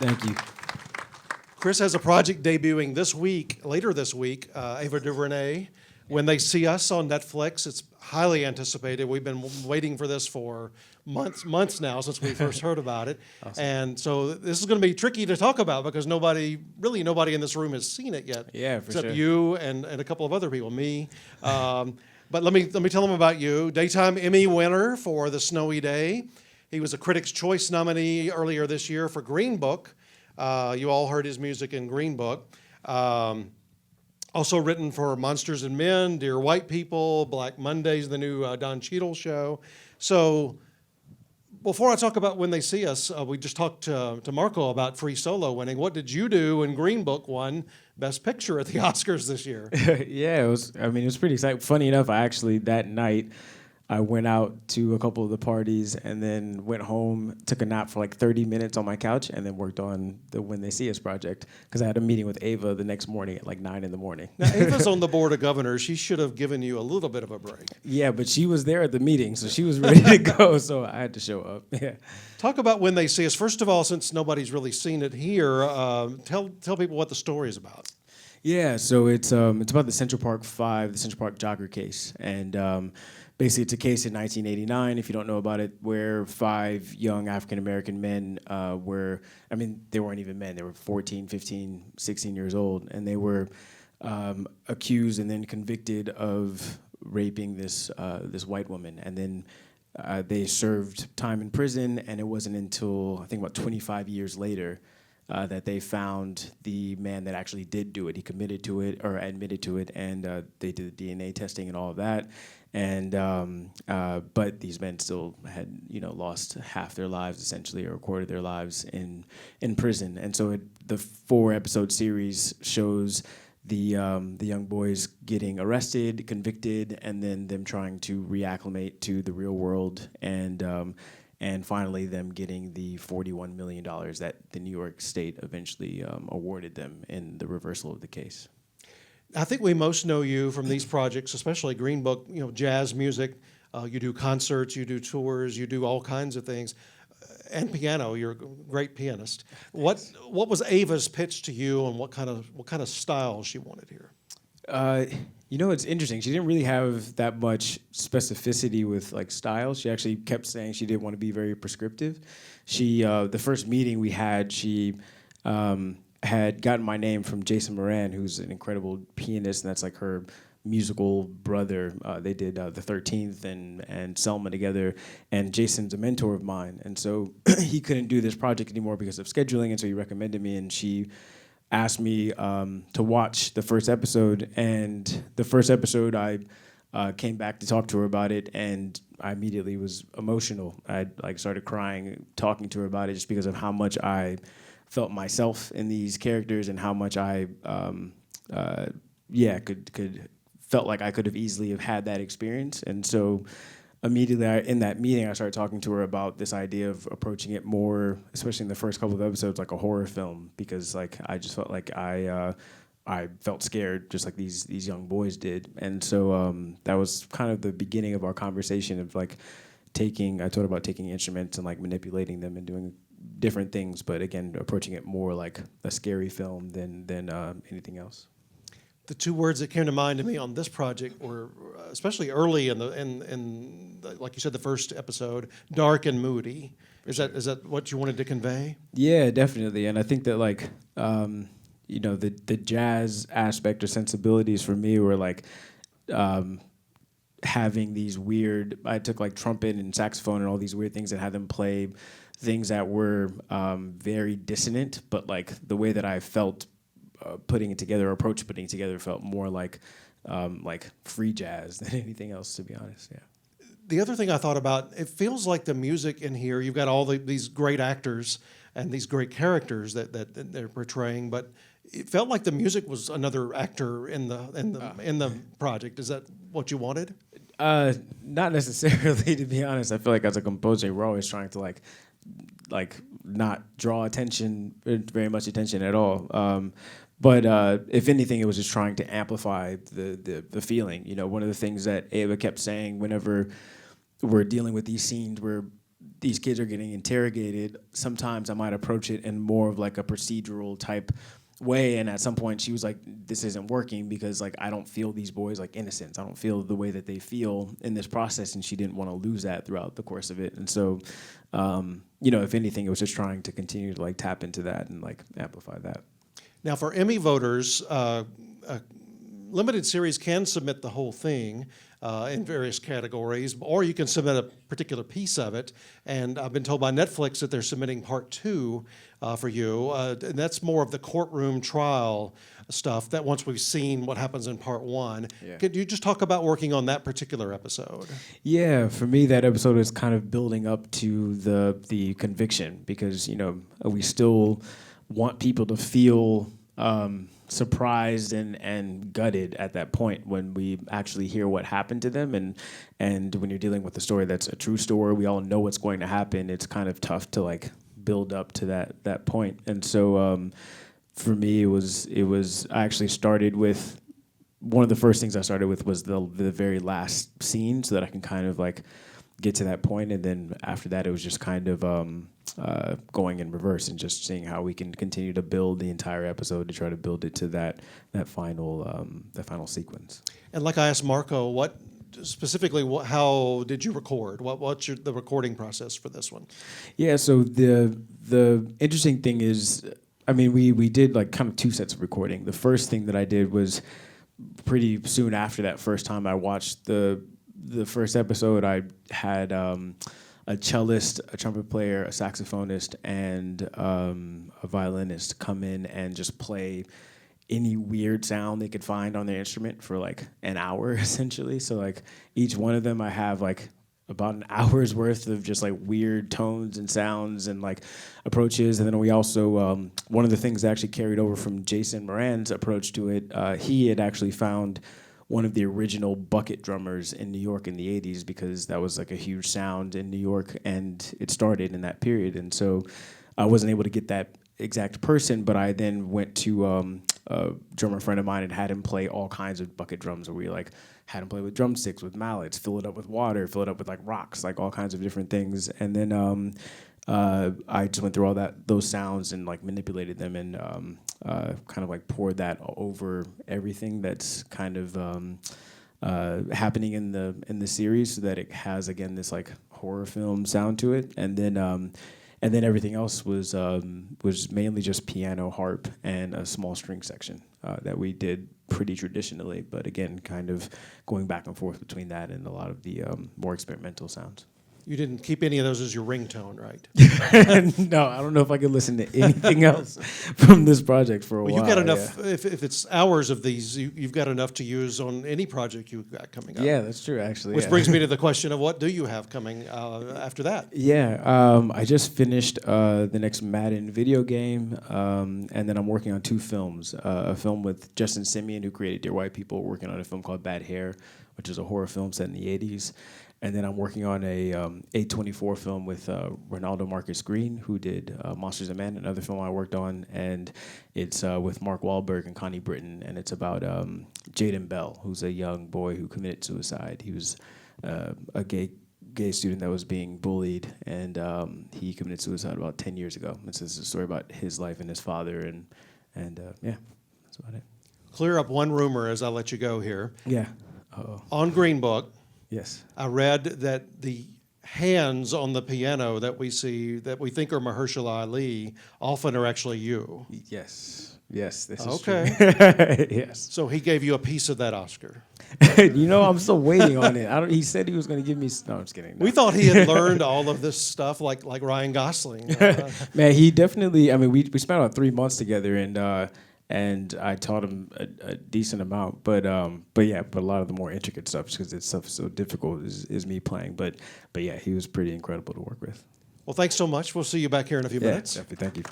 Thank you. Kris has a project debuting later this week, Ava DuVernay. When They See Us on Netflix, it's highly anticipated. We've been waiting for this for months now since we first heard about it. Awesome. And so this is going to be tricky to talk about because nobody in this room has seen it yet. Yeah, for except sure. you and a couple of other people, me. But let me tell them about you. Daytime Emmy winner for The Snowy Day. He was a Critics' Choice nominee earlier this year for Green Book. You all heard his music in Green Book. Also written for Monsters and Men, Dear White People, Black Mondays, the new Don Cheadle show. So before I talk about When They See Us, we just talked to Marco about Free Solo winning. What did you do when Green Book won Best Picture at the Oscars this year? Yeah, it was pretty exciting. Funny enough, that night, I went out to a couple of the parties and then went home, took a nap for like 30 minutes on my couch, and then worked on the When They See Us project because I had a meeting with Ava the next morning at like 9 in the morning. Now, Ava's on the board of governors. She should have given you a little bit of a break. Yeah, but she was there at the meeting, so she was ready to go, so I had to show up. Yeah. Talk about When They See Us. First of all, since nobody's really seen it here, tell people what the story is about. Yeah, so it's about the Central Park 5, the Central Park jogger case, and basically it's a case in 1989, if you don't know about it, where 5 young African-American men they weren't even men, they were 14, 15, 16 years old, and they were accused and then convicted of raping this white woman, and then they served time in prison, and it wasn't until, I think about 25 years later, that they found the man that actually did do it. He committed to it or admitted to it, and they did the DNA testing and all of that. And but these men still had lost half their lives essentially, or a quarter of their lives in prison. And so the 4-episode series shows the young boys getting arrested, convicted, and then them trying to reacclimate to the real world, and finally them getting the $41 million that the New York State eventually awarded them in the reversal of the case. I think we most know you from these projects, especially Green Book, jazz music. You do concerts, you do tours, you do all kinds of things. And piano, you're a great pianist. What was Ava's pitch to you, and what kind of style she wanted here? It's interesting. She didn't really have that much specificity with like style. She actually kept saying she didn't want to be very prescriptive. She the first meeting we had, she had gotten my name from Jason Moran, who's an incredible pianist, and that's like her musical brother. They did The 13th and Selma together, and Jason's a mentor of mine, and so he couldn't do this project anymore because of scheduling, and so he recommended me, and she asked me to watch the first episode, and the first episode I came back to talk to her about it, and I immediately was emotional. I started crying talking to her about it just because of how much I felt myself in these characters and how much I could felt like I could have easily have had that experience. And so immediately in that meeting, I started talking to her about this idea of approaching it more, especially in the first couple of episodes, like a horror film, because like I just felt like I felt scared, just like these young boys did. And so that was kind of the beginning of our conversation of like I told her about taking instruments and like manipulating them and doing different things, but again, approaching it more like a scary film than anything else. The 2 words that came to mind to me on this project were, especially early in like you said, the first episode, dark and moody. Is that what you wanted to convey? Yeah, definitely. And I think that like the jazz aspect or sensibilities for me were like having these weird. I took like trumpet and saxophone and all these weird things and had them play things that were very dissonant, but like the way that I felt putting it together felt more like free jazz than anything else, to be honest. Yeah. The other thing I thought about, it feels like the music in here, you've got all these great actors and these great characters that they're portraying, but it felt like the music was another actor in the project. Is that what you wanted? Not necessarily, to be honest. I feel like as a composer, we're always trying to like not draw very much attention at all. But if anything, it was just trying to amplify the feeling. One of the things that Ava kept saying whenever we're dealing with these scenes where these kids are getting interrogated, sometimes I might approach it in more of like a procedural type way. And at some point she was like, this isn't working because like I don't feel these boys like innocents. I don't feel the way that they feel in this process, and she didn't want to lose that throughout the course of it. And so, you know, if anything, it was just trying to continue to like tap into that and like amplify that. Now, for Emmy voters, a limited series can submit the whole thing in various categories, or you can submit a particular piece of it. And I've been told by Netflix that they're submitting part 2 for you. And that's more of the courtroom trial stuff, that once we've seen what happens in part 1. Yeah. Could you just talk about working on that particular episode? Yeah, for me, that episode is kind of building up to the conviction, because, you know, we still want people to feel surprised and gutted at that point when we actually hear what happened to them. And when you're dealing with a story that's a true story, we all know what's going to happen. It's kind of tough to like build up to that point. And so for me, it was I actually started with, one of the first things I started with was the very last scene, so that I can kind of like get to that point. And then after that, it was just kind of going in reverse and just seeing how we can continue to build the entire episode to try to build it to that final sequence. And like I asked Marco, what specifically, how did you record? What's the recording process for this one? Yeah, so the interesting thing is, I mean, we did like kind of 2 sets of recording. The first thing that I did was pretty soon after that first time I watched the first episode. I had a cellist, a trumpet player, a saxophonist, and a violinist come in and just play any weird sound they could find on their instrument for like an hour, essentially. So like each one of them, I have like about an hour's worth of just like weird tones and sounds and like approaches. And then we also, one of the things that actually carried over from Jason Moran's approach to it, he had actually found one of the original bucket drummers in New York in the 80s, because that was like a huge sound in New York and it started in that period. And so I wasn't able to get that exact person, but I then went to a drummer friend of mine and had him play all kinds of bucket drums, where we like had him play with drumsticks, with mallets, fill it up with water, fill it up with like rocks, like all kinds of different things. And then I just went through all those sounds and like manipulated them and kind of like poured that over everything that's kind of happening in the series, so that it has, again, this like horror film sound to it. And then everything else was mainly just piano, harp, and a small string section that we did pretty traditionally, but again, kind of going back and forth between that and a lot of the more experimental sounds. You didn't keep any of those as your ringtone, right? No, I don't know if I could listen to anything else from this project for a while. You've got enough, yeah. If it's hours of these, you've got enough to use on any project you've got coming up. Yeah, that's true, actually. Which brings me to the question of, what do you have coming after that? Yeah, I just finished the next Madden video game, and then I'm working on 2 films. A film with Justin Simien, who created Dear White People, working on a film called Bad Hair, which is a horror film set in the 80s. And then I'm working on a A24 film with Ronaldo Marcus Green, who did Monsters and Men, another film I worked on. And it's with Mark Wahlberg and Connie Britton. And it's about Jaden Bell, who's a young boy who committed suicide. He was a gay student that was being bullied, and he committed suicide about 10 years ago. It's a story about his life and his father. And yeah, that's about it. Clear up one rumor as I let you go here. Yeah. On Green Book, yes, I read that the hands on the piano that we see, that we think are Mahershala Ali, often are actually you. Yes, this is okay. True. Yes. So he gave you a piece of that Oscar. You know, I'm still waiting on it. He said he was going to give me. No, I'm just kidding. No. We thought he had learned all of this stuff like Ryan Gosling. Man, he definitely. I mean, we spent about 3 months together, and I taught him a decent amount, but a lot of the more intricate stuff, because it's stuff so difficult, is me playing. But yeah, he was pretty incredible to work with. Well, thanks so much. We'll see you back here in a few minutes. Definitely. Thank you.